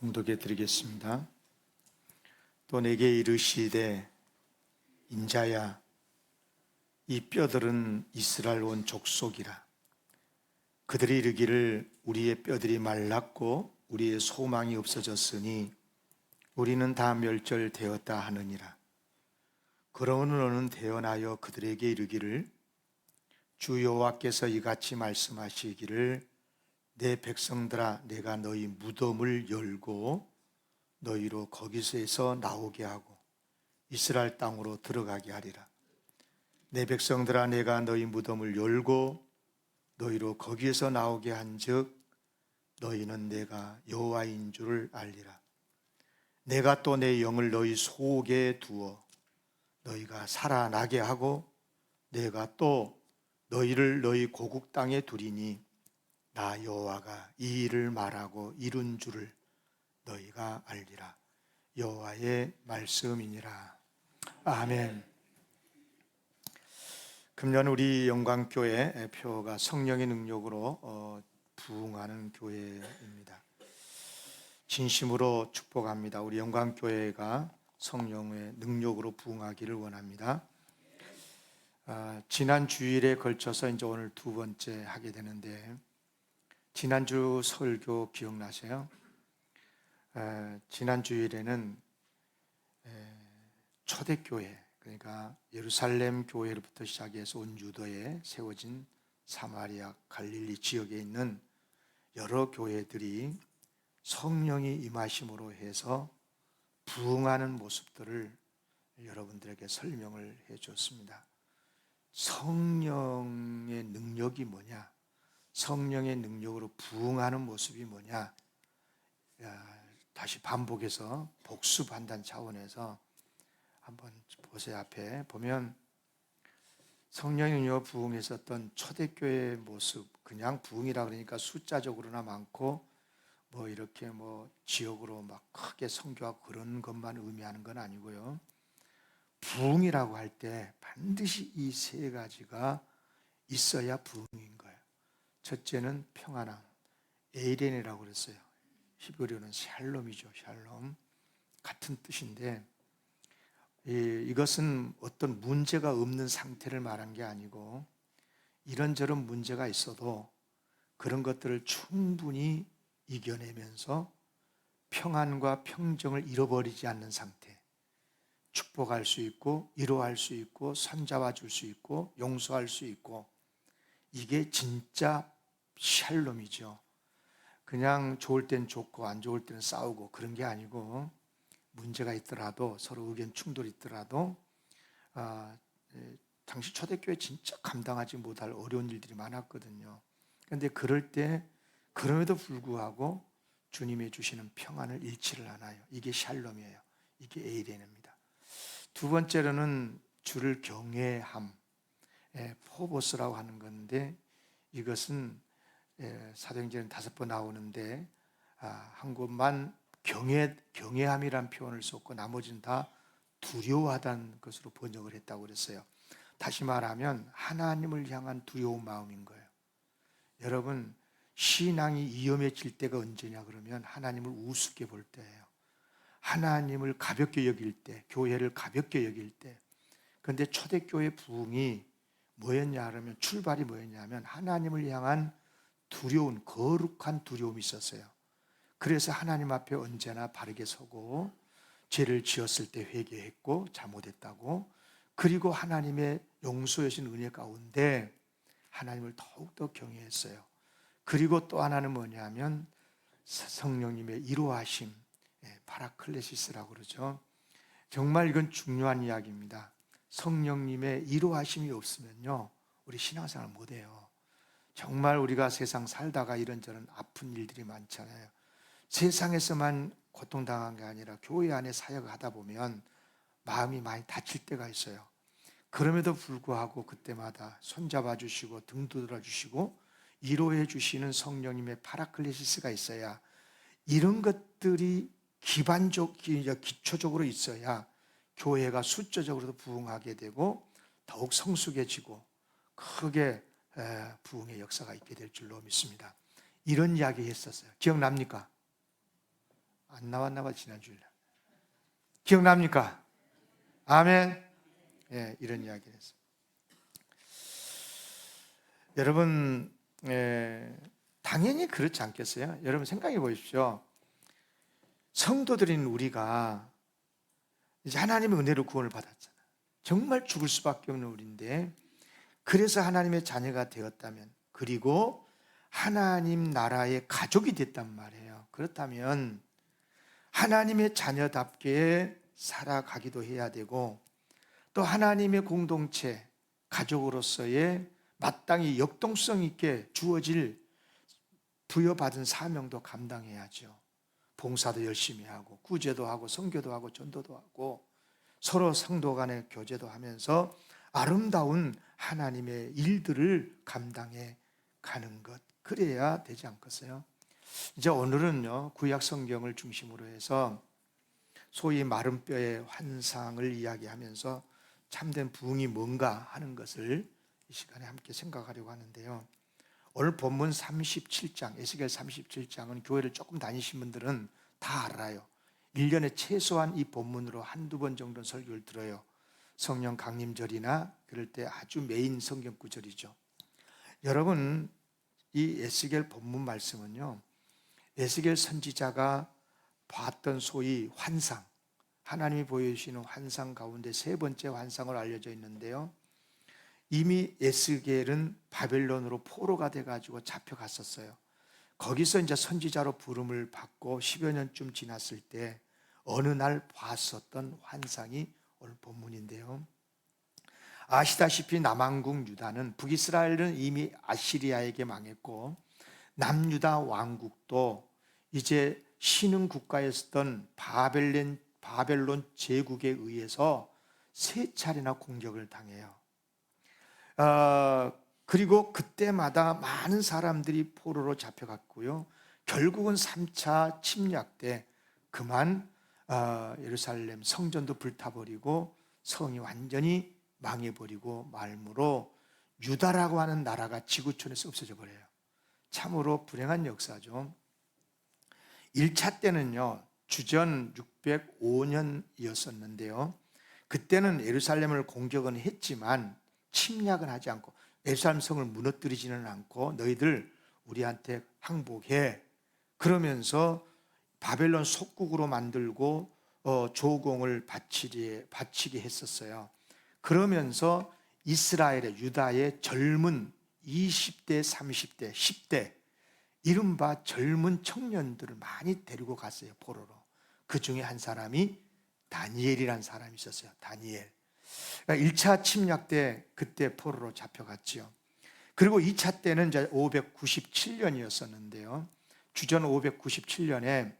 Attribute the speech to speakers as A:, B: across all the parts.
A: 봉독해 드리겠습니다. 또 내게 이르시되 인자야 이 뼈들은 이스라엘 온 족속이라. 그들이 이르기를 우리의 뼈들이 말랐고 우리의 소망이 없어졌으니 우리는 다 멸절되었다 하느니라. 그러므로 너는 대언하여 그들에게 이르기를 주 여호와께서 이같이 말씀하시기를 내 백성들아 내가 너희 무덤을 열고 너희로 거기서 나오게 하고 이스라엘 땅으로 들어가게 하리라. 내 백성들아 내가 너희 무덤을 열고 너희로 거기에서 나오게 한즉 너희는 내가 여호와인 줄을 알리라. 내가 또 내 영을 너희 속에 두어 너희가 살아나게 하고 내가 또 너희를 너희 고국 땅에 두리니 나 여호와가 이 일을 말하고 이룬 줄을 너희가 알리라. 여호와의 말씀이니라. 아멘. 금년 우리 영광교회 표가 성령의 능력으로 부흥하는 교회입니다. 진심으로 축복합니다. 우리 영광교회가 성령의 능력으로 부흥하기를 원합니다. 지난 주일에 걸쳐서 이제 오늘 두 번째 하게 되는데, 지난주 설교 기억나세요? 지난 주일에는 초대교회, 그러니까 예루살렘 교회로부터 시작해서 온 유다에 세워진 사마리아, 갈릴리 지역에 있는 여러 교회들이 성령이 임하심으로 해서 부흥하는 모습들을 여러분들에게 설명을 해 줬습니다. 성령의 능력이 뭐냐? 성령의 능력으로 부흥하는 모습이 뭐냐? 다시 반복해서 복습한다는 차원에서 한번 보세요. 앞에 보면 성령의 능력으로 부흥했었던 초대교회의 모습, 그냥 부흥이라 그러니까 숫자적으로나 많고 뭐 이렇게 뭐 지역으로 막 크게 선교하고 그런 것만 의미하는 건 아니고요. 부흥이라고 할 때 반드시 이 세 가지가 있어야 부흥인 거예요. 첫째는 평안함, 에이렌이라고 그랬어요. 히브리어는 샬롬이죠. 샬롬, 같은 뜻인데 이것은 어떤 문제가 없는 상태를 말한 게 아니고 이런저런 문제가 있어도 그런 것들을 충분히 이겨내면서 평안과 평정을 잃어버리지 않는 상태, 축복할 수 있고 위로할 수 있고 손잡아 줄 수 있고 용서할 수 있고, 이게 진짜 샬롬이죠. 그냥 좋을 땐 좋고 안 좋을 때는 싸우고 그런 게 아니고, 문제가 있더라도 서로 의견 충돌이 있더라도 당시 초대교회 진짜 감당하지 못할 어려운 일들이 많았거든요. 그런데 그럴 때 그럼에도 불구하고 주님이 주시는 평안을 잃지를 않아요. 이게 샬롬이에요. 이게 에이렌입니다. 두 번째로는 주를 경외함, 포보스라고 하는 건데, 이것은 사도행전은 5번 나오는데 한 곳만 경외함이란 표현을 썼고 나머지는 다 두려워하다는 것으로 번역을 했다고 그랬어요. 다시 말하면 하나님을 향한 두려운 마음인 거예요. 여러분, 신앙이 위험해질 때가 언제냐 그러면 하나님을 우습게 볼 때예요. 하나님을 가볍게 여길 때, 교회를 가볍게 여길 때. 그런데 초대교회 부흥이 뭐였냐 그러면, 출발이 뭐였냐면 하나님을 향한 두려운, 거룩한 두려움이 있었어요. 그래서 하나님 앞에 언제나 바르게 서고 죄를 지었을 때 회개했고 잘못했다고, 그리고 하나님의 용서하신 은혜 가운데 하나님을 더욱더 경외했어요. 그리고 또 하나는 뭐냐면 성령님의 이로하심, 파라클레시스라고 그러죠. 정말 이건 중요한 이야기입니다. 성령님의 이로하심이 없으면요 우리 신앙생활 못해요. 정말 우리가 세상 살다가 이런저런 아픈 일들이 많잖아요. 세상에서만 고통당한 게 아니라 교회 안에 사역을 하다 보면 마음이 많이 다칠 때가 있어요. 그럼에도 불구하고 그때마다 손잡아 주시고 등 두드려 주시고 위로해 주시는 성령님의 파라클레시스가 있어야, 이런 것들이 기초적으로 있어야 교회가 숫자적으로도 부흥하게 되고 더욱 성숙해지고 크게 부흥의 역사가 있게 될 줄로 믿습니다. 이런 이야기 했었어요. 기억납니까? 안 나왔나 봐, 지난주일. 기억납니까? 아멘. 예, 이런 이야기를 했어요. 여러분, 당연히 그렇지 않겠어요? 여러분 생각해 보십시오. 성도들인 우리가 이제 하나님의 은혜로 구원을 받았잖아요. 정말 죽을 수밖에 없는 우리인데, 그래서 하나님의 자녀가 되었다면, 그리고 하나님 나라의 가족이 됐단 말이에요. 그렇다면 하나님의 자녀답게 살아가기도 해야 되고, 또 하나님의 공동체, 가족으로서의 마땅히 역동성 있게 주어질 부여받은 사명도 감당해야죠. 봉사도 열심히 하고, 구제도 하고, 선교도 하고, 전도도 하고, 서로 성도 간의 교제도 하면서 아름다운 하나님의 일들을 감당해 가는 것, 그래야 되지 않겠어요? 이제 오늘은요, 구약 성경을 중심으로 해서 소위 마른 뼈의 환상을 이야기하면서 참된 부흥이 뭔가 하는 것을 이 시간에 함께 생각하려고 하는데요. 오늘 본문 37장, 에스겔 37장은 교회를 조금 다니신 분들은 다 알아요. 1년에 최소한 이 본문으로 한두 번 정도는 설교를 들어요. 성령 강림절이나 그럴 때 아주 메인 성경 구절이죠. 여러분, 이 에스겔 본문 말씀은요, 에스겔 선지자가 봤던 소위 환상, 하나님이 보여주시는 환상 가운데 세 번째 환상을 알려져 있는데요, 이미 에스겔은 바벨론으로 포로가 돼가지고 잡혀갔었어요. 거기서 이제 선지자로 부름을 받고 10여 년쯤 지났을 때 어느 날 봤었던 환상이 오늘 본문인데요, 아시다시피 남왕국 유다는, 북이스라엘은 이미 아시리아에게 망했고, 남유다 왕국도 이제 신흥 국가였던 바벨론 제국에 의해서 세 차례나 공격을 당해요. 그리고 그때마다 많은 사람들이 포로로 잡혀갔고요, 결국은 3차 침략 때 그만 예루살렘 성전도 불타버리고 성이 완전히 망해버리고 말므로 유다라고 하는 나라가 지구촌에서 없어져 버려요. 참으로 불행한 역사죠. 1차 때는요, 주전 605년이었었는데요 그때는 예루살렘을 공격은 했지만 침략은 하지 않고, 예루살렘 성을 무너뜨리지는 않고 너희들 우리한테 항복해, 그러면서 바벨론 속국으로 만들고 조공을 바치게 했었어요. 그러면서 이스라엘의, 유다의 젊은 20대, 30대, 10대 이른바 젊은 청년들을 많이 데리고 갔어요, 포로로. 그 중에 한 사람이 다니엘이라는 사람이 있었어요. 다니엘. 그러니까 1차 침략 때 그때 포로로 잡혀갔죠. 그리고 2차 때는 이제 597년이었었는데요. 주전 597년에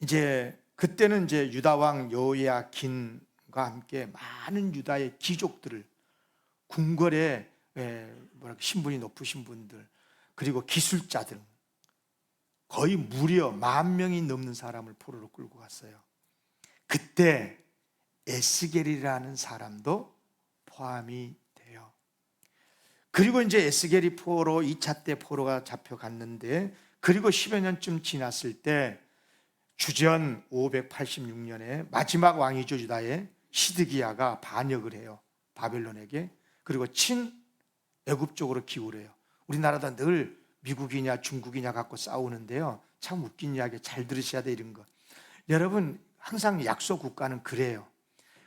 A: 이제 그때는 이제 유다 왕 여호야긴과 함께 많은 유다의 귀족들을, 궁궐에 신분이 높으신 분들, 그리고 기술자들, 거의 무려 10,000명이 넘는 사람을 포로로 끌고 갔어요. 그때 에스겔이라는 사람도 포함이 돼요. 그리고 이제 에스겔이 포로, 2차 때 포로가 잡혀갔는데, 그리고 10여 년쯤 지났을 때 주전 586년에 마지막 왕이죠, 유다의 시드기야가 반역을 해요, 바벨론에게. 그리고 친애굽 쪽으로 기울어요. 우리나라도 늘 미국이냐 중국이냐 갖고 싸우는데요, 참 웃긴 이야기, 잘 들으셔야 돼 이런 거. 여러분, 항상 약소 국가는 그래요.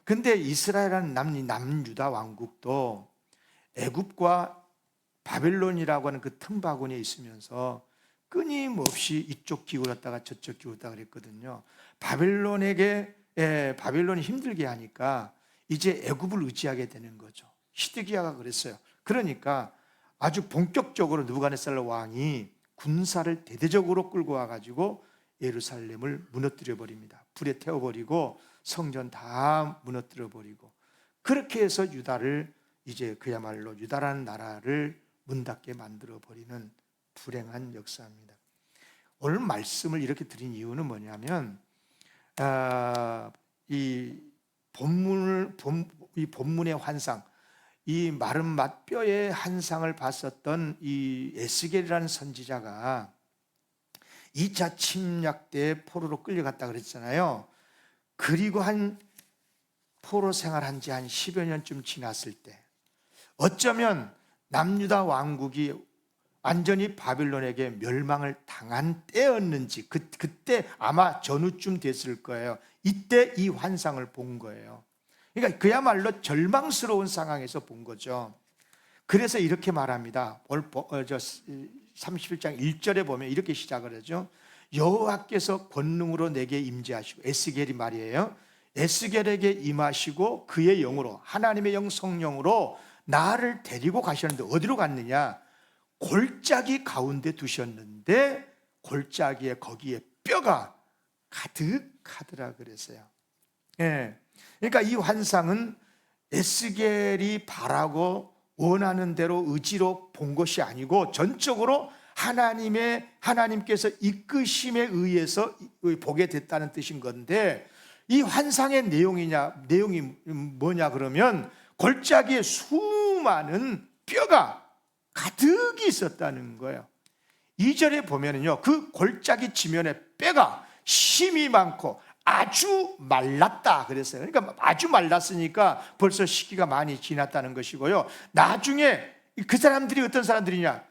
A: 근데 이스라엘이라는 남유다 왕국도 애굽과 바벨론이라고 하는 그 틈바구니에 있으면서 끊임없이 이쪽 기울었다가 저쪽 기울었다가 그랬거든요. 바벨론이 힘들게 하니까 이제 애굽을 의지하게 되는 거죠. 시드기야가 그랬어요. 그러니까 아주 본격적으로 느부갓네살 왕이 군사를 대대적으로 끌고 와가지고 예루살렘을 무너뜨려 버립니다. 불에 태워버리고 성전 다 무너뜨려 버리고, 그렇게 해서 유다를 이제 그야말로 유다라는 나라를 문 닫게 만들어 버리는 불행한 역사입니다. 오늘 말씀을 이렇게 드린 이유는 뭐냐면, 이 본문의 환상, 이 마른 맛뼈의 환상을 봤었던 이 에스겔이라는 선지자가 2차 침략 때 포로로 끌려갔다 그랬잖아요. 그리고 포로 생활한 지 한 10여 년쯤 지났을 때 어쩌면 남유다 왕국이 완전히 바빌론에게 멸망을 당한 때였는지 그때 아마 전후쯤 됐을 거예요. 이때 이 환상을 본 거예요. 그러니까 그야말로 절망스러운 상황에서 본 거죠. 그래서 이렇게 말합니다. 31장 1절에 보면 이렇게 시작을 하죠. 여호와께서 권능으로 내게 임재하시고, 에스겔이 말이에요. 에스겔에게 임하시고 그의 영으로, 하나님의 영 성령으로 나를 데리고 가셨는데 어디로 갔느냐? 골짜기 가운데 두셨는데 골짜기에 거기에 뼈가 가득하더라 그랬어요. 예. 그러니까 이 환상은 에스겔이 바라고 원하는 대로 의지로 본 것이 아니고 전적으로 하나님께서 이끄심에 의해서 보게 됐다는 뜻인 건데, 이 환상의 내용이 뭐냐 그러면 골짜기에 수많은 뼈가 가득 있었다는 거예요. 2절에 보면은요, 그 골짜기 지면에 뼈가 심이 많고 아주 말랐다 그랬어요. 그러니까 아주 말랐으니까 벌써 시기가 많이 지났다는 것이고요. 나중에 그 사람들이 어떤 사람들이냐?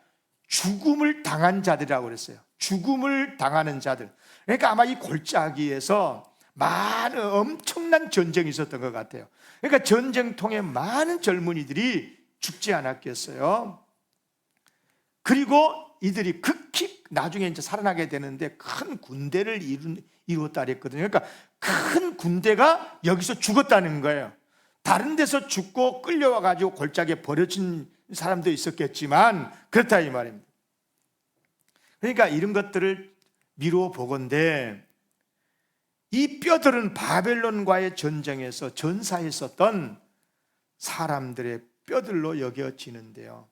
A: 죽음을 당한 자들이라고 그랬어요. 죽음을 당하는 자들. 그러니까 아마 이 골짜기에서 많은 엄청난 전쟁이 있었던 것 같아요. 그러니까 전쟁통에 많은 젊은이들이 죽지 않았겠어요. 그리고 이들이 극히 나중에 이제 살아나게 되는데 큰 군대를 이루었다 그랬거든요. 그러니까 큰 군대가 여기서 죽었다는 거예요. 다른 데서 죽고 끌려와 가지고 골짜기에 버려진 사람도 있었겠지만 그렇다 이 말입니다. 그러니까 이런 것들을 미루어 보건대 이 뼈들은 바벨론과의 전쟁에서 전사했었던 사람들의 뼈들로 여겨지는데요.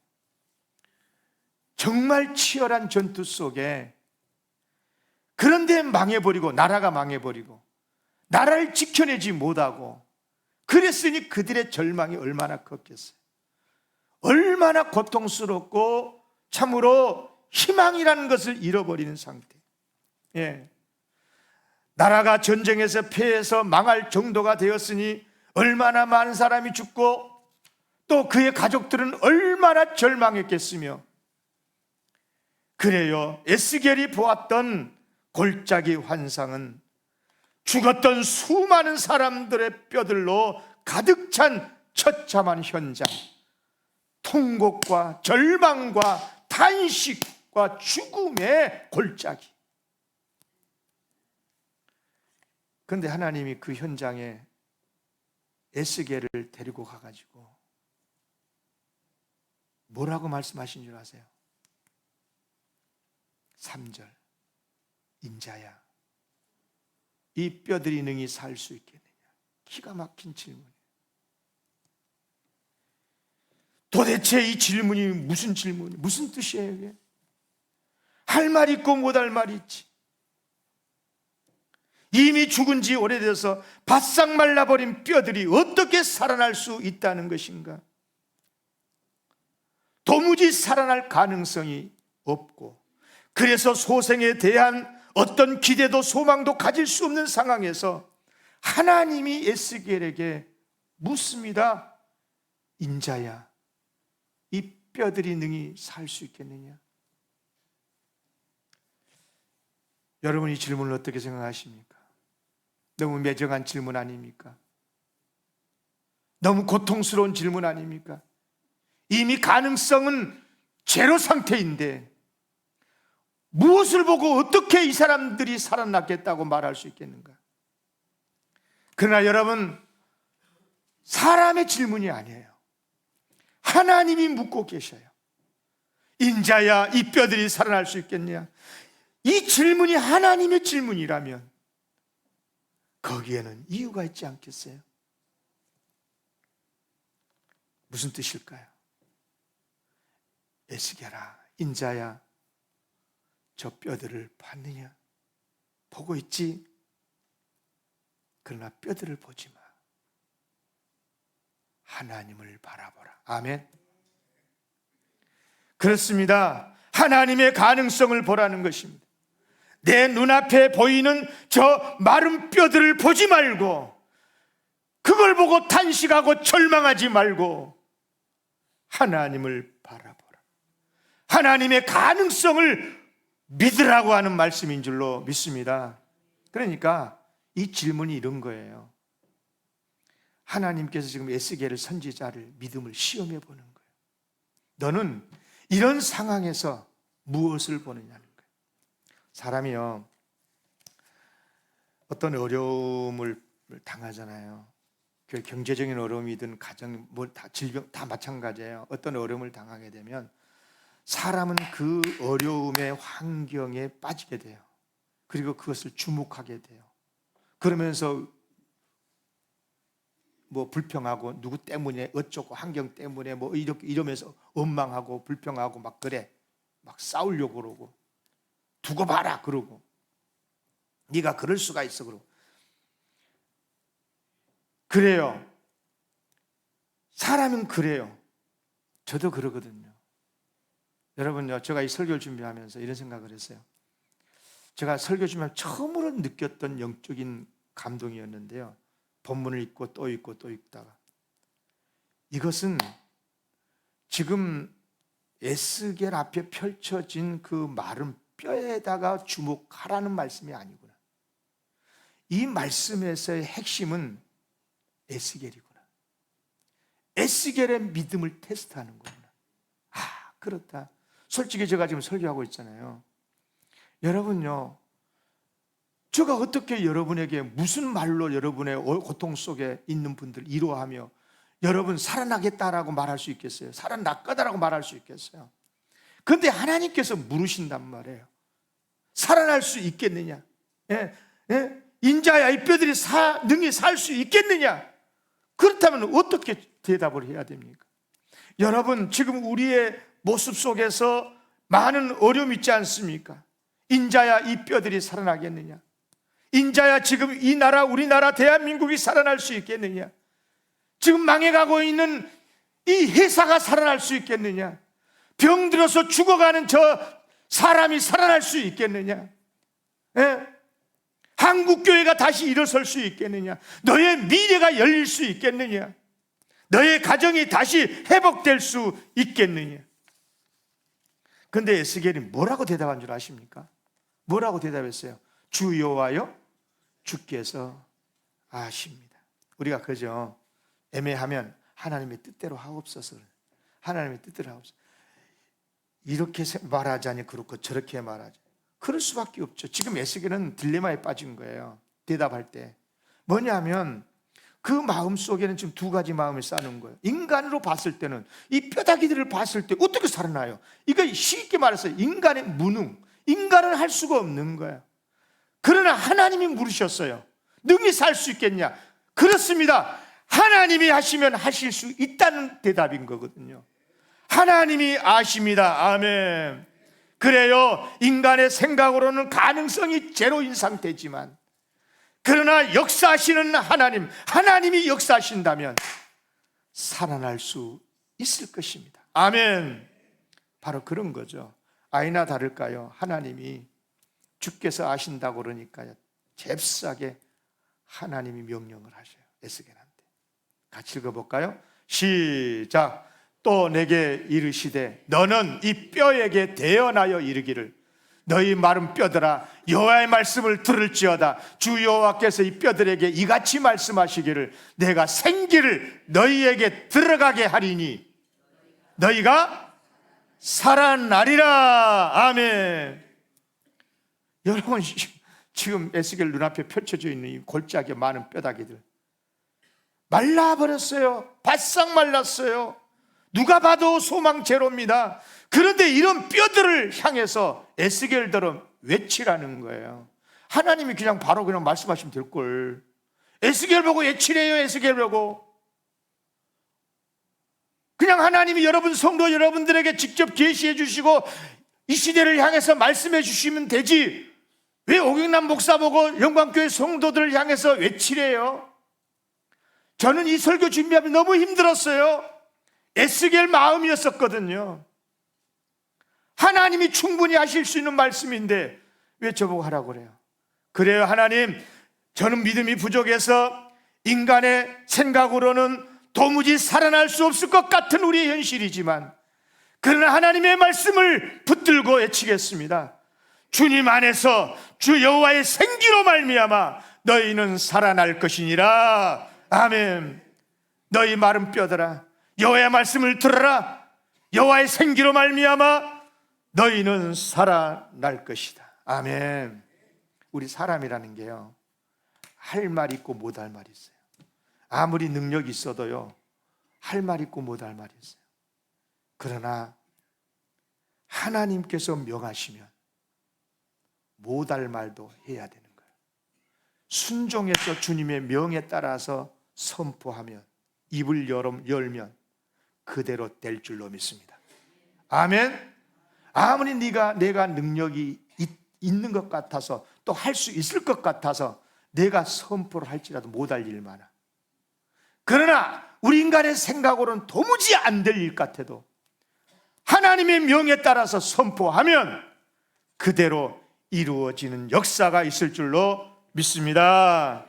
A: 정말 치열한 전투 속에, 그런데 망해버리고, 나라가 망해버리고 나라를 지켜내지 못하고, 그랬으니 그들의 절망이 얼마나 컸겠어요. 얼마나 고통스럽고 참으로 희망이라는 것을 잃어버리는 상태. 예. 나라가 전쟁에서 패해서 망할 정도가 되었으니 얼마나 많은 사람이 죽고 또 그의 가족들은 얼마나 절망했겠으며, 그래요, 에스겔이 보았던 골짜기 환상은 죽었던 수많은 사람들의 뼈들로 가득 찬 처참한 현장, 통곡과 절망과 탄식과 죽음의 골짜기. 그런데 하나님이 그 현장에 에스겔을 데리고 가가지고 뭐라고 말씀하신 줄 아세요? 3절, 인자야, 이 뼈들이 능히 살 수 있겠느냐. 기가 막힌 질문이에요. 도대체 이 질문이 무슨 질문이에요? 무슨 뜻이에요 이게? 할 말 있고 못할 말이 있지. 이미 죽은 지 오래돼서 바싹 말라버린 뼈들이 어떻게 살아날 수 있다는 것인가? 도무지 살아날 가능성이 없고, 그래서 소생에 대한 어떤 기대도 소망도 가질 수 없는 상황에서 하나님이 에스겔에게 묻습니다. 인자야, 이 뼈들이 능히 살 수 있겠느냐? 여러분, 이 질문을 어떻게 생각하십니까? 너무 매정한 질문 아닙니까? 너무 고통스러운 질문 아닙니까? 이미 가능성은 제로 상태인데 무엇을 보고 어떻게 이 사람들이 살아났겠다고 말할 수 있겠는가? 그러나 여러분, 사람의 질문이 아니에요. 하나님이 묻고 계셔요. 인자야, 이 뼈들이 살아날 수 있겠냐? 이 질문이 하나님의 질문이라면 거기에는 이유가 있지 않겠어요? 무슨 뜻일까요? 에스겔아, 인자야, 저 뼈들을 봤느냐? 보고 있지? 그러나 뼈들을 보지 마. 하나님을 바라보라. 아멘. 그렇습니다. 하나님의 가능성을 보라는 것입니다. 내 눈앞에 보이는 저 마른 뼈들을 보지 말고, 그걸 보고 탄식하고 절망하지 말고 하나님을 바라보라. 하나님의 가능성을 믿으라고 하는 말씀인 줄로 믿습니다. 그러니까 이 질문이 이런 거예요. 하나님께서 지금 에스겔 선지자를 믿음을 시험해 보는 거예요. 너는 이런 상황에서 무엇을 보느냐는 거예요. 사람이요, 어떤 어려움을 당하잖아요. 그 경제적인 어려움이든 가정, 다 질병 다 마찬가지예요. 어떤 어려움을 당하게 되면 사람은 그 어려움의 환경에 빠지게 돼요. 그리고 그것을 주목하게 돼요. 그러면서 뭐 불평하고, 누구 때문에 어쩌고, 환경 때문에 뭐 이렇게 이러면서 원망하고 불평하고 막 그래. 막 싸우려고 그러고, 두고 봐라 그러고, 네가 그럴 수가 있어 그러고. 그래요. 사람은 그래요. 저도 그러거든요. 여러분요, 제가 이 설교를 준비하면서 이런 생각을 했어요. 제가 설교 준비하면 처음으로 느꼈던 영적인 감동이었는데요. 본문을 읽고 또 읽고 또 읽다가, 이것은 지금 에스겔 앞에 펼쳐진 그 마른 뼈에다가 주목하라는 말씀이 아니구나. 이 말씀에서의 핵심은 에스겔이구나. 에스겔의 믿음을 테스트하는 거구나. 아, 그렇다. 솔직히 제가 지금 설교하고 있잖아요. 여러분요, 제가 어떻게 여러분에게 무슨 말로 여러분의 고통 속에 있는 분들 위로하며 여러분 살아나겠다라고 말할 수 있겠어요? 살아날 거다라고 말할 수 있겠어요? 그런데 하나님께서 물으신단 말이에요. 살아날 수 있겠느냐? 인자야, 이 뼈들이 능히 살 수 있겠느냐? 그렇다면 어떻게 대답을 해야 됩니까? 여러분, 지금 우리의 모습 속에서 많은 어려움이 있지 않습니까? 인자야, 이 뼈들이 살아나겠느냐? 인자야, 지금 이 나라, 우리나라 대한민국이 살아날 수 있겠느냐? 지금 망해가고 있는 이 회사가 살아날 수 있겠느냐? 병들어서 죽어가는 저 사람이 살아날 수 있겠느냐? 한국교회가 다시 일어설 수 있겠느냐? 너의 미래가 열릴 수 있겠느냐? 너의 가정이 다시 회복될 수 있겠느냐? 그런데 에스겔이 뭐라고 대답한 줄 아십니까? 뭐라고 대답했어요? 주 여호와여, 주께서 아십니다. 우리가 그죠? 애매하면 하나님의 뜻대로 하옵소서. 하나님의 뜻대로 하옵소서. 이렇게 말하자니 그렇고 저렇게 말하자. 그럴 수밖에 없죠. 지금 에스겔은 딜레마에 빠진 거예요. 대답할 때. 뭐냐면 그 마음 속에는 지금 두 가지 마음을 싸는 거예요. 인간으로 봤을 때는, 이 뼈다귀들을 봤을 때 어떻게 살아나요? 이거 쉽게 말해서 인간의 무능, 인간은 할 수가 없는 거예요. 그러나 하나님이 물으셨어요. 능히 살 수 있겠냐? 그렇습니다. 하나님이 하시면 하실 수 있다는 대답인 거거든요. 하나님이 아십니다. 아멘. 그래요, 인간의 생각으로는 가능성이 제로인 상태지만, 그러나 역사하시는 하나님, 하나님이 역사하신다면 살아날 수 있을 것입니다. 아멘. 바로 그런 거죠. 아니나 다를까요? 하나님이 주께서 아신다고 그러니까요, 잽싸게 하나님이 명령을 하셔요. 에스겔한테. 같이 읽어볼까요? 시작. 또 내게 이르시되 너는 이 뼈에게 대언하여 이르기를, 너희 마른 뼈들아, 여호와의 말씀을 들을지어다. 주 여호와께서 이 뼈들에게 이같이 말씀하시기를, 내가 생기를 너희에게 들어가게 하리니 너희가 살아나리라. 아멘. 여러분, 지금 에스겔 눈앞에 펼쳐져 있는 이 골짜기에 많은 뼈다귀들 말라버렸어요. 바싹 말랐어요. 누가 봐도 소망 제로입니다. 그런데 이런 뼈들을 향해서 에스겔처럼 외치라는 거예요. 하나님이 그냥 바로 그냥 말씀하시면 될걸. 에스겔 보고 외치래요. 에스겔 보고. 그냥 하나님이 여러분 성도 여러분들에게 직접 계시해 주시고 이 시대를 향해서 말씀해 주시면 되지, 왜 오경남 목사 보고 영광교회 성도들을 향해서 외치래요? 저는 이 설교 준비하면 너무 힘들었어요. 에스겔 마음이었었거든요. 하나님이 충분히 하실 수 있는 말씀인데 외쳐보고 하라고 그래요. 그래요, 하나님, 저는 믿음이 부족해서 인간의 생각으로는 도무지 살아날 수 없을 것 같은 우리의 현실이지만, 그러나 하나님의 말씀을 붙들고 외치겠습니다. 주님 안에서 주 여호와의 생기로 말미암아 너희는 살아날 것이니라. 아멘. 너희 마른 뼈들아, 여호와의 말씀을 들어라. 여호와의 생기로 말미암아 너희는 살아날 것이다. 아멘. 우리 사람이라는 게요, 할 말 있고 못 할 말이 있어요. 아무리 능력이 있어도요, 할 말 있고 못 할 말이 있어요. 그러나 하나님께서 명하시면 못 할 말도 해야 되는 거예요. 순종해서 주님의 명에 따라서 선포하면, 입을 열면 그대로 될 줄로 믿습니다. 아멘. 아무리 내가 능력이 있는 것 같아서, 또 할 수 있을 것 같아서 내가 선포를 할지라도 못할 일 많아. 그러나 우리 인간의 생각으로는 도무지 안 될 일 같아도 하나님의 명에 따라서 선포하면 그대로 이루어지는 역사가 있을 줄로 믿습니다.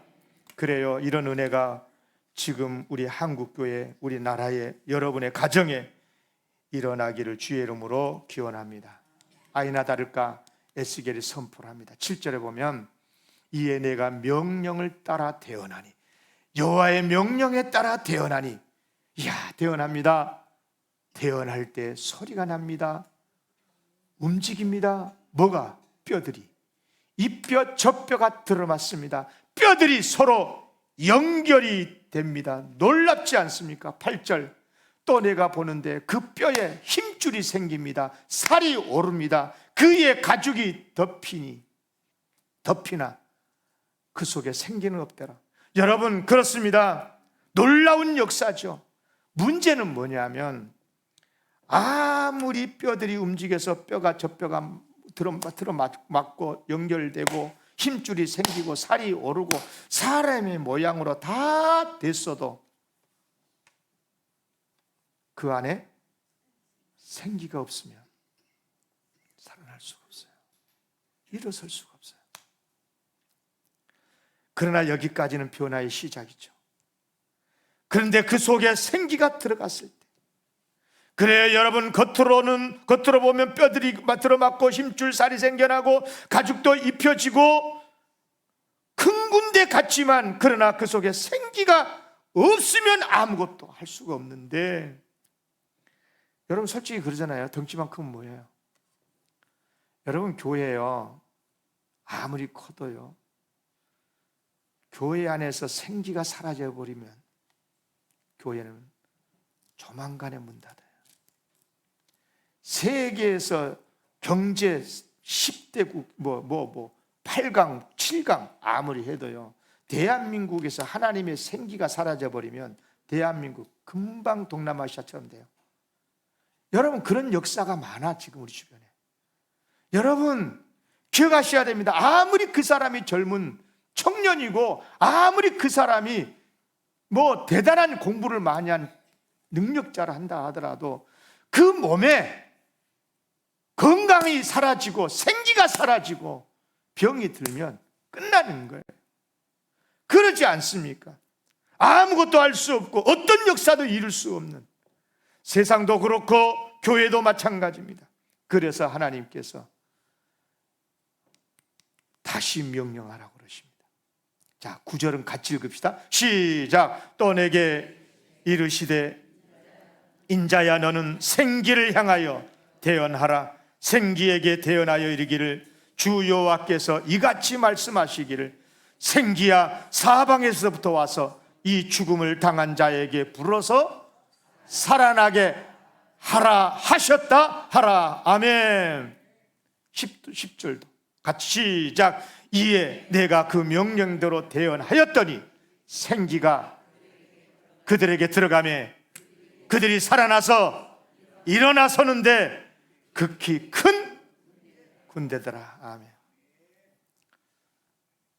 A: 그래요, 이런 은혜가 지금 우리 한국교회, 우리 나라의 여러분의 가정에 일어나기를 주의 이름으로 기원합니다. 아이나 다를까 에스겔이 선포를 합니다. 7절에 보면, 이에 내가 명령을 따라 대언하니, 여호와의 명령에 따라 대언하니, 이야, 대언합니다. 대언할 때 소리가 납니다. 움직입니다. 뭐가? 뼈들이, 이 뼈 저 뼈가 들어맞습니다. 뼈들이 서로 연결이 됩니다. 놀랍지 않습니까? 8절, 또 내가 보는데 그 뼈에 힘줄이 생깁니다. 살이 오릅니다. 그의 가죽이 덮이나 그 속에 생기는 없더라. 여러분, 그렇습니다. 놀라운 역사죠. 문제는 뭐냐면, 아무리 뼈들이 움직여서 뼈가 저 뼈가 들어맞고 연결되고 힘줄이 생기고 살이 오르고 사람의 모양으로 다 됐어도 그 안에 생기가 없으면 살아날 수가 없어요. 일어설 수가 없어요. 그러나 여기까지는 변화의 시작이죠. 그런데 그 속에 생기가 들어갔을 때, 그래요, 여러분, 겉으로 보면 뼈들이 들어맞고 힘줄 살이 생겨나고 가죽도 입혀지고 큰 군데 같지만, 그러나 그 속에 생기가 없으면 아무것도 할 수가 없는데, 여러분 솔직히 그러잖아요. 덩치만 크면 뭐예요? 여러분, 교회요, 아무리 커도요, 교회 안에서 생기가 사라져버리면 교회는 조만간에 문 닫아요. 세계에서 경제 10대국 8강, 7강 아무리 해도요, 대한민국에서 하나님의 생기가 사라져버리면 대한민국 금방 동남아시아처럼 돼요. 여러분, 그런 역사가 많아, 지금 우리 주변에. 여러분, 기억하셔야 됩니다. 아무리 그 사람이 젊은 청년이고, 아무리 그 사람이 대단한 공부를 많이 한 능력자라 한다 하더라도 그 몸에 건강이 사라지고 생기가 사라지고 병이 들면 끝나는 거예요. 그러지 않습니까? 아무것도 할 수 없고 어떤 역사도 이룰 수 없는, 세상도 그렇고 교회도 마찬가지입니다. 그래서 하나님께서 다시 명령하라고 그러십니다. 자, 9절은 같이 읽읍시다. 시작. 또 내게 이르시되, 인자야, 너는 생기를 향하여 대언하라. 생기에게 대언하여 이르기를, 주 여호와께서 이같이 말씀하시기를, 생기야, 사방에서부터 와서 이 죽음을 당한 자에게 불어서 살아나게 하라 하셨다 하라. 아멘. 10절도 같이 시작. 이에 내가 그 명령대로 대언하였더니 생기가 그들에게 들어가매 그들이 살아나서 일어나서는데 극히 큰 군대더라. 아멘.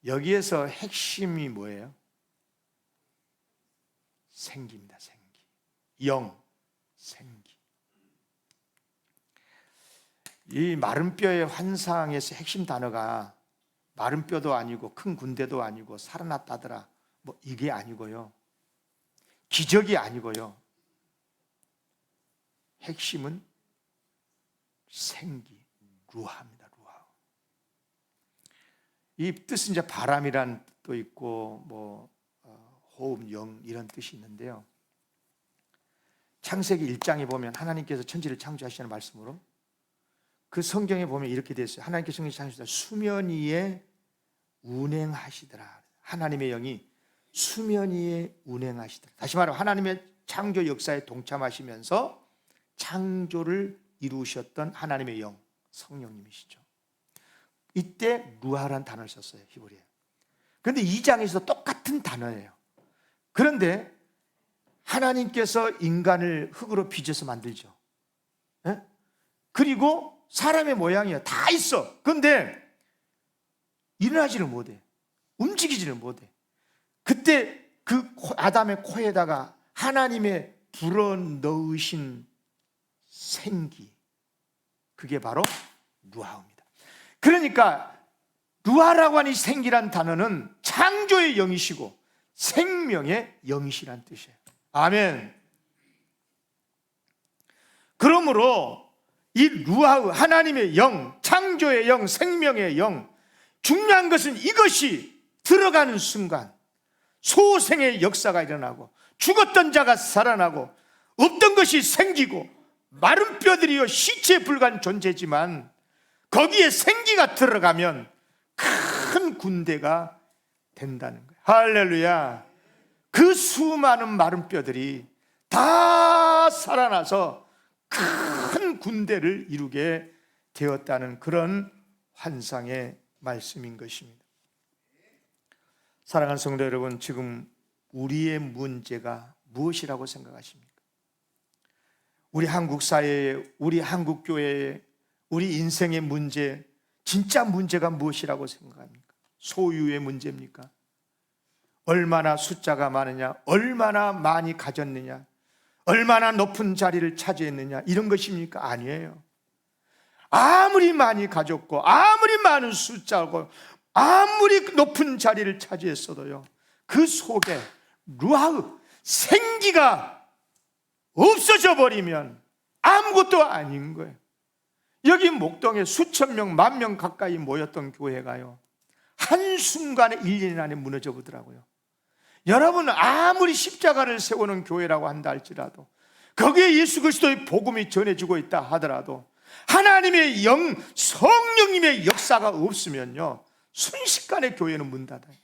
A: 여기에서 핵심이 뭐예요? 생기입니다. 생기. 영, 생기. 이 마른 뼈의 환상에서 핵심 단어가 마른 뼈도 아니고 큰 군대도 아니고 살아났다더라 뭐 이게 아니고요, 기적이 아니고요, 핵심은 생기, 루아입니다. 루아. 이 뜻은 이제 바람이란 뜻도 있고 뭐 호흡, 영 이런 뜻이 있는데요, 창세기 1장에 보면 하나님께서 천지를 창조하시는 말씀으로 그 성경에 보면 이렇게 되어 있어요. 하나님께서 천지를 창조하시다 수면 위에 운행하시더라. 하나님의 영이 수면 위에 운행하시더라. 다시 말하면 하나님의 창조 역사에 동참하시면서 창조를 이루셨던 하나님의 영, 성령님이시죠. 이때 루아라는 단어를 썼어요, 히브리에. 그런데 2장에서 똑같은 단어예요. 그런데 하나님께서 인간을 흙으로 빚어서 만들죠. 예? 그리고 사람의 모양이야. 다 있어. 그런데 일어나지를 못해. 움직이지를 못해. 그때 그 아담의 코에다가 하나님의 불어넣으신 생기, 그게 바로 루아입니다. 그러니까 루아라고 하는 생기란 단어는 창조의 영이시고 생명의 영이시란 뜻이에요. 아멘. 그러므로 이 루아, 하나님의 영, 창조의 영, 생명의 영, 중요한 것은 이것이 들어가는 순간 소생의 역사가 일어나고 죽었던 자가 살아나고 없던 것이 생기고 마른 뼈들이요 시체에 불과한 존재지만 거기에 생기가 들어가면 큰 군대가 된다는 거예요. 할렐루야. 그 수많은 마른 뼈들이 다 살아나서 큰 군대를 이루게 되었다는 그런 환상의 말씀인 것입니다. 사랑하는 성도 여러분, 지금 우리의 문제가 무엇이라고 생각하십니까? 우리 한국 사회에, 우리 한국 교회에, 우리 인생의 문제, 진짜 문제가 무엇이라고 생각합니까? 소유의 문제입니까? 얼마나 숫자가 많으냐, 얼마나 많이 가졌느냐, 얼마나 높은 자리를 차지했느냐, 이런 것입니까? 아니에요. 아무리 많이 가졌고 아무리 많은 숫자고 아무리 높은 자리를 차지했어도요, 그 속에 루아의 생기가 없어져 버리면 아무것도 아닌 거예요. 여기 목동에 수천 명, 만 명 가까이 모였던 교회가요, 한순간에 1년 안에 무너져 보더라고요. 여러분, 아무리 십자가를 세우는 교회라고 한다 할지라도, 거기에 예수 그리스도의 복음이 전해지고 있다 하더라도 하나님의 영, 성령님의 역사가 없으면요, 순식간에 교회는 문 닫아요.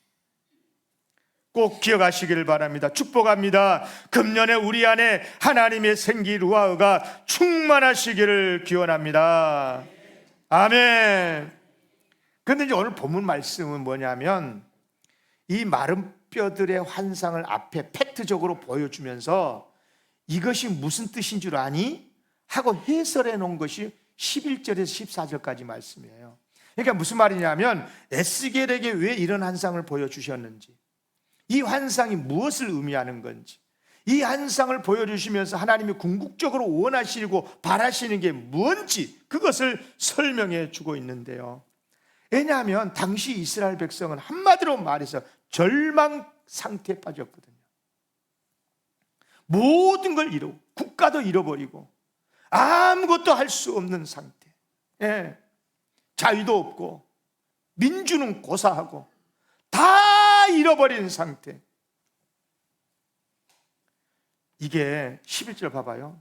A: 꼭 기억하시기를 바랍니다. 축복합니다. 금년에 우리 안에 하나님의 생기 루아가 충만하시기를 기원합니다. 아멘. 그런데 이제 오늘 본문 말씀은 뭐냐면, 이 마른 뼈들의 환상을 앞에 팩트적으로 보여주면서 이것이 무슨 뜻인 줄 아니? 하고 해설해 놓은 것이 11절에서 14절까지 말씀이에요. 그러니까 무슨 말이냐면, 에스겔에게 왜 이런 환상을 보여주셨는지, 이 환상이 무엇을 의미하는 건지, 이 환상을 보여주시면서 하나님이 궁극적으로 원하시고 바라시는 게 뭔지, 그것을 설명해 주고 있는데요. 왜냐하면 당시 이스라엘 백성은 한마디로 말해서 절망 상태에 빠졌거든요. 모든 걸 잃어, 국가도 잃어버리고 아무것도 할 수 없는 상태. 예. 자유도 없고 민주는 고사하고 다 잃어버린 상태. 이게 11절 봐봐요.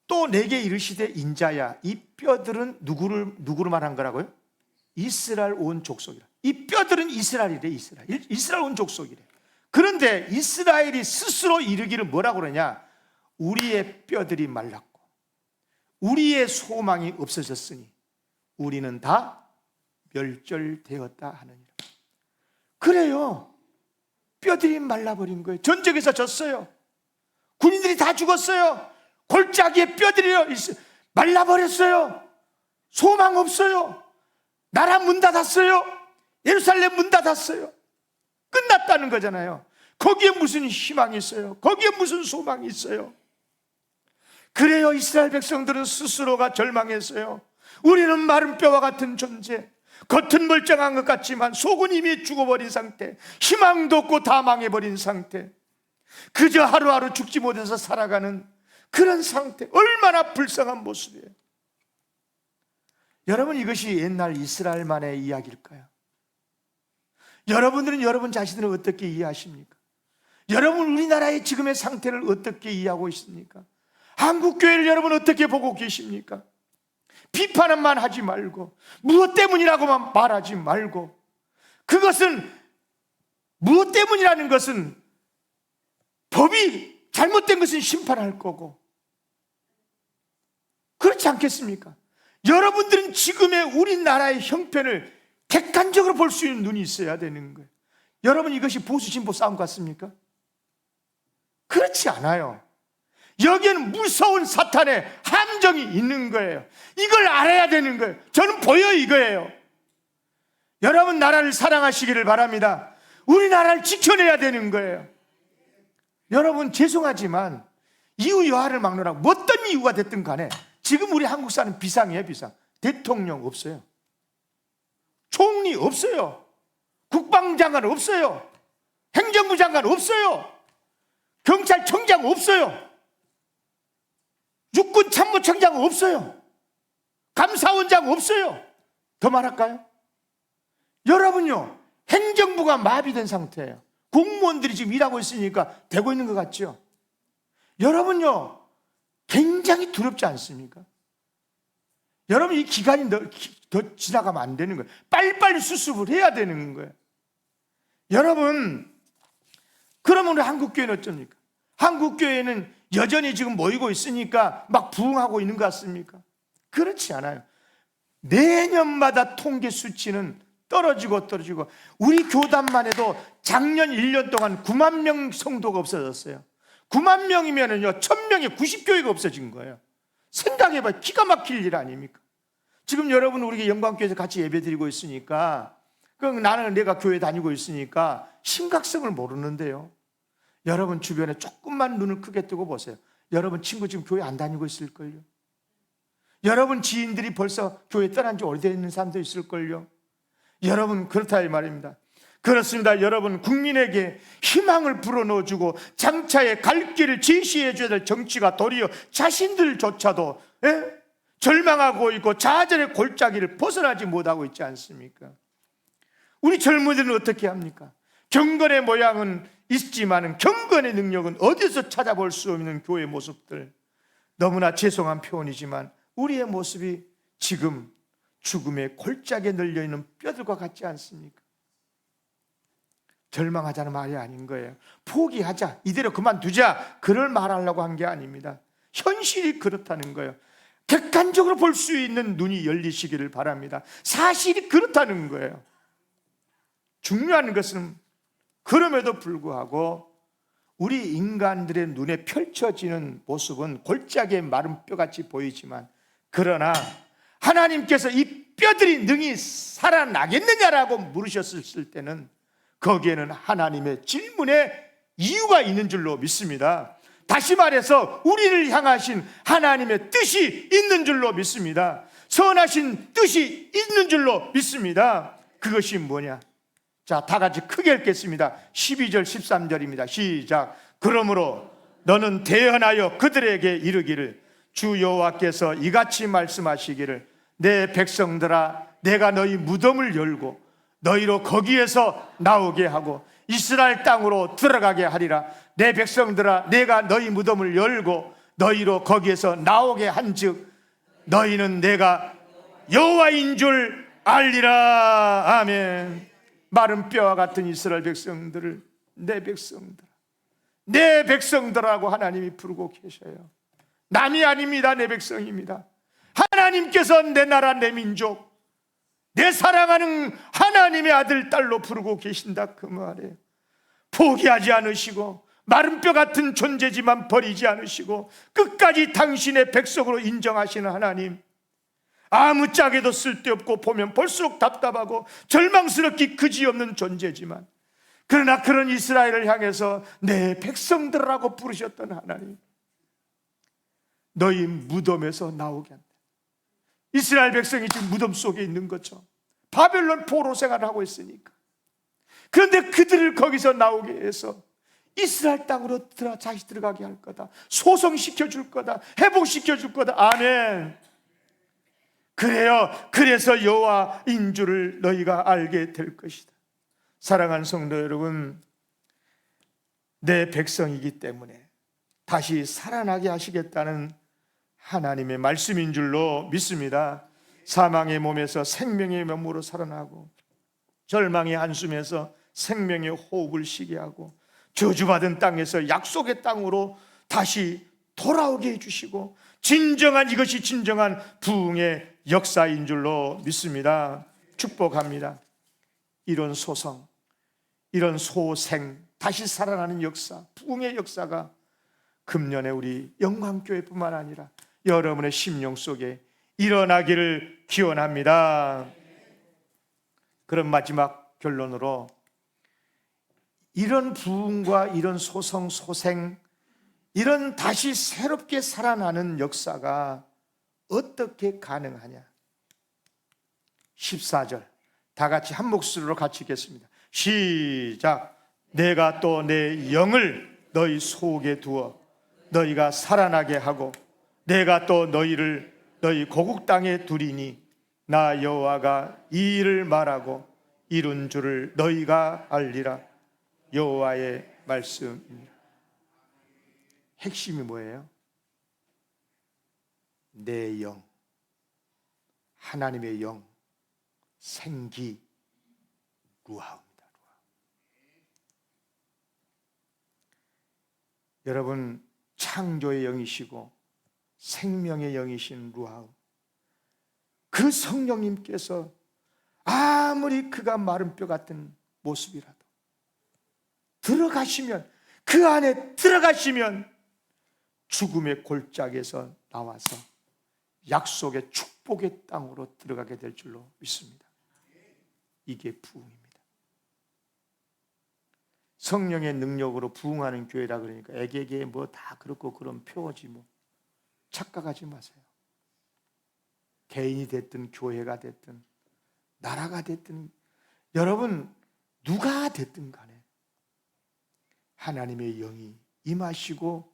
A: 또 내게 이르시되 인자야, 이 뼈들은 누구를 말한 거라고요? 이스라엘 온 족속이라. 이 뼈들은 이스라엘이래. 이스라엘 온 족속이래. 그런데 이스라엘이 스스로 이르기를 뭐라고 그러냐? 우리의 뼈들이 말랐고 우리의 소망이 없어졌으니 우리는 다 멸절되었다 하느니라. 그래요. 뼈들이 말라버린 거예요. 전쟁에서 졌어요. 군인들이 다 죽었어요. 골짜기에 뼈들이 말라버렸어요. 소망 없어요. 나라 문 닫았어요. 예루살렘 문 닫았어요. 끝났다는 거잖아요. 거기에 무슨 희망이 있어요? 거기에 무슨 소망이 있어요? 그래요, 이스라엘 백성들은 스스로가 절망했어요. 우리는 마른 뼈와 같은 존재, 겉은 멀쩡한 것 같지만 속은 이미 죽어버린 상태, 희망도 없고 다 망해버린 상태, 그저 하루하루 죽지 못해서 살아가는 그런 상태, 얼마나 불쌍한 모습이에요. 여러분, 이것이 옛날 이스라엘만의 이야기일까요? 여러분들은 여러분 자신을 어떻게 이해하십니까? 여러분, 우리나라의 지금의 상태를 어떻게 이해하고 있습니까? 한국교회를 여러분 어떻게 보고 계십니까? 비판만 하지 말고, 무엇 때문이라고만 말하지 말고, 그것은, 무엇 때문이라는 것은 법이 잘못된 것은 심판할 거고, 그렇지 않겠습니까? 여러분들은 지금의 우리나라의 형편을 객관적으로 볼 수 있는 눈이 있어야 되는 거예요. 여러분, 이것이 보수 진보 싸움 같습니까? 그렇지 않아요. 여기에는 무서운 사탄의 함정이 있는 거예요. 이걸 알아야 되는 거예요. 저는 보여 이거예요. 여러분, 나라를 사랑하시기를 바랍니다. 우리나라를 지켜내야 되는 거예요. 여러분, 죄송하지만 이유 여하를 막론하고 어떤 이유가 됐든 간에 지금 우리 한국 사는 비상이에요. 비상. 대통령 없어요. 총리 없어요. 국방장관 없어요. 행정부 장관 없어요. 경찰청장 없어요. 육군 참모총장 없어요. 감사원장 없어요. 더 말할까요? 여러분요, 행정부가 마비된 상태예요. 공무원들이 지금 일하고 있으니까 되고 있는 것 같죠? 여러분요, 굉장히 두렵지 않습니까? 여러분, 이 기간이 더 지나가면 안 되는 거예요. 빨리빨리 수습을 해야 되는 거예요. 여러분, 그러면 우리 한국교회는 어쩝니까? 한국교회는 여전히 지금 모이고 있으니까 막 부흥하고 있는 것 같습니까? 그렇지 않아요. 내년마다 통계 수치는 떨어지고 우리 교단만 해도 작년 1년 동안 9만 명 성도가 없어졌어요. 9만 명이면은요, 1000명에 90교회가 없어진 거예요. 생각해봐요. 기가 막힐 일 아닙니까? 지금 여러분, 우리 영광교회에서 같이 예배 드리고 있으니까, 그럼 나는 내가 교회 다니고 있으니까 심각성을 모르는데요. 여러분 주변에 조금만 눈을 크게 뜨고 보세요. 여러분 친구 지금 교회 안 다니고 있을걸요. 여러분 지인들이 벌써 교회 떠난 지 오래된 사람도 있을걸요. 여러분, 그렇다 이 말입니다. 그렇습니다. 여러분, 국민에게 희망을 불어넣어주고 장차에 갈 길을 제시해줘야 될 정치가 도리어 자신들조차도 절망하고 있고 좌절의 골짜기를 벗어나지 못하고 있지 않습니까? 우리 젊은이들은 어떻게 합니까? 경건의 모양은 있지만 경건의 능력은 어디서 찾아볼 수 없는 교회 모습들. 너무나 죄송한 표현이지만 우리의 모습이 지금 죽음의 골짜기에 널려있는 뼈들과 같지 않습니까? 절망하자는 말이 아닌 거예요. 포기하자, 이대로 그만두자, 그걸 말하려고 한 게 아닙니다. 현실이 그렇다는 거예요. 객관적으로 볼 수 있는 눈이 열리시기를 바랍니다. 사실이 그렇다는 거예요. 중요한 것은 그럼에도 불구하고 우리 인간들의 눈에 펼쳐지는 모습은 골짜기의 마른 뼈같이 보이지만, 그러나 하나님께서 이 뼈들이 능히 살아나겠느냐라고 물으셨을 때는 거기에는 하나님의 질문에 이유가 있는 줄로 믿습니다. 다시 말해서 우리를 향하신 하나님의 뜻이 있는 줄로 믿습니다. 선하신 뜻이 있는 줄로 믿습니다. 그것이 뭐냐? 자, 다 같이 크게 읽겠습니다. 12절 13절입니다 시작. 그러므로 너는 대언하여 그들에게 이르기를, 주 여호와께서 이같이 말씀하시기를, 내 백성들아, 내가 너희 무덤을 열고 너희로 거기에서 나오게 하고 이스라엘 땅으로 들어가게 하리라. 내 백성들아, 내가 너희 무덤을 열고 너희로 거기에서 나오게 한즉 너희는 내가 여호와인 줄 알리라. 아멘. 마른 뼈와 같은 이스라엘 백성들을 내 백성들하고 하나님이 부르고 계셔요. 남이 아닙니다. 내 백성입니다. 하나님께서 내 나라, 내 민족, 내 사랑하는 하나님의 아들, 딸로 부르고 계신다, 그 말이에요. 포기하지 않으시고 마른 뼈 같은 존재지만 버리지 않으시고 끝까지 당신의 백성으로 인정하시는 하나님, 아무짝에도 쓸데없고 보면 볼수록 답답하고 절망스럽기 그지없는 존재지만, 그러나 그런 이스라엘을 향해서 내 백성들이라고 부르셨던 하나님, 너희 무덤에서 나오게 한다. 이스라엘 백성이 지금 무덤 속에 있는 거죠. 바벨론 포로 생활을 하고 있으니까. 그런데 그들을 거기서 나오게 해서 이스라엘 땅으로 다시 들어가게 할 거다. 소성시켜 줄 거다. 회복시켜 줄 거다. 아멘. 그래서 여호와인 줄을 너희가 알게 될 것이다. 사랑하는 성도 여러분, 내 백성이기 때문에 다시 살아나게 하시겠다는 하나님의 말씀인 줄로 믿습니다. 사망의 몸에서 생명의 몸으로 살아나고, 절망의 한숨에서 생명의 호흡을 쉬게 하고, 저주받은 땅에서 약속의 땅으로 다시 돌아오게 해주시고, 이것이 진정한 부흥의 역사인 줄로 믿습니다. 축복합니다. 이런 소성, 이런 소생, 다시 살아나는 역사, 부흥의 역사가 금년에 우리 영광교회뿐만 아니라 여러분의 심령 속에 일어나기를 기원합니다. 그런 마지막 결론으로, 이런 부흥과 이런 소성, 소생, 이런 다시 새롭게 살아나는 역사가 어떻게 가능하냐? 14절 다 같이 한 목소리로 같이 읽겠습니다. 시작. 내가 또 내 영을 너희 속에 두어 너희가 살아나게 하고, 내가 또 너희를 너희 고국 땅에 두리니 나 여호와가 이 일을 말하고 이룬 줄을 너희가 알리라. 여호와의 말씀입니다. 핵심이 뭐예요? 내 영, 하나님의 영, 생기, 루아입니다. 여러분, 창조의 영이시고 생명의 영이신 루아, 그 성령님께서 아무리 그가 마른 뼈 같은 모습이라도 들어가시면, 그 안에 들어가시면 죽음의 골짜기에서 나와서 약속의 축복의 땅으로 들어가게 될 줄로 믿습니다. 이게 부흥입니다. 성령의 능력으로 부흥하는 교회라 그러니까 애게게 뭐 다 그렇고 그런 표어지, 뭐 착각하지 마세요. 개인이 됐든 교회가 됐든 나라가 됐든 여러분 누가 됐든 간에 하나님의 영이 임하시고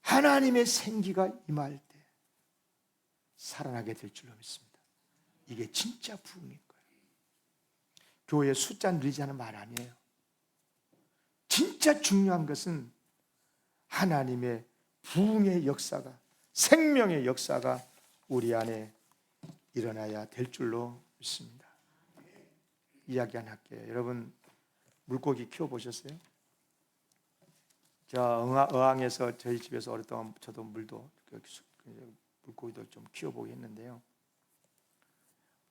A: 하나님의 생기가 임할 때 살아나게 될 줄로 믿습니다. 이게 진짜 부흥인 거예요. 교회의 숫자 늘리자는 말 아니에요. 진짜 중요한 것은 하나님의 부흥의 역사가, 생명의 역사가 우리 안에 일어나야 될 줄로 믿습니다. 이야기 하나 할게요. 여러분, 물고기 키워보셨어요? 저 어항에서 저희 집에서 오랫동안 저도 물고기도 좀 키워보고 했는데요.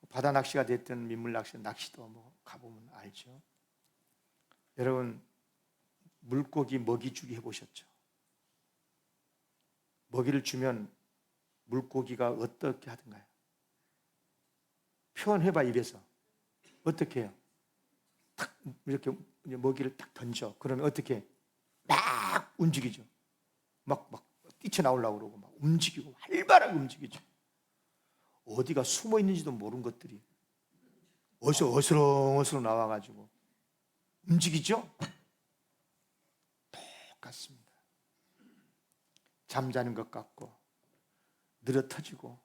A: 바다 낚시가 됐든 민물 낚시도 뭐 가보면 알죠. 여러분, 물고기 먹이 주기 해보셨죠? 먹이를 주면 물고기가 어떻게 하던가요? 표현해봐, 입에서. 어떻게 해요? 탁 이렇게 먹이를 딱 던져. 그러면 어떻게? 막 움직이죠. 막 뛰쳐나오려고 그러고 막 움직이고 활발하게 움직이죠. 어디가 숨어 있는지도 모르는 것들이 어디서 어스렁어스렁 나와가지고 움직이죠. 똑같습니다. 잠자는 것 같고 늘어터지고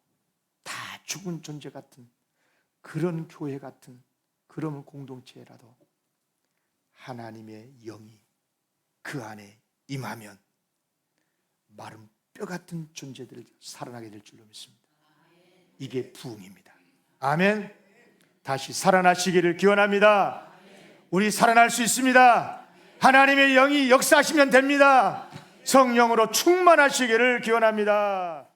A: 다 죽은 존재 같은 그런 교회 같은 그런 공동체라도 하나님의 영이 그 안에 임하면 마른 뼈 같은 존재들을 살아나게 될 줄로 믿습니다. 이게 부흥입니다. 아멘. 다시 살아나시기를 기원합니다. 우리 살아날 수 있습니다. 하나님의 영이 역사하시면 됩니다. 성령으로 충만하시기를 기원합니다.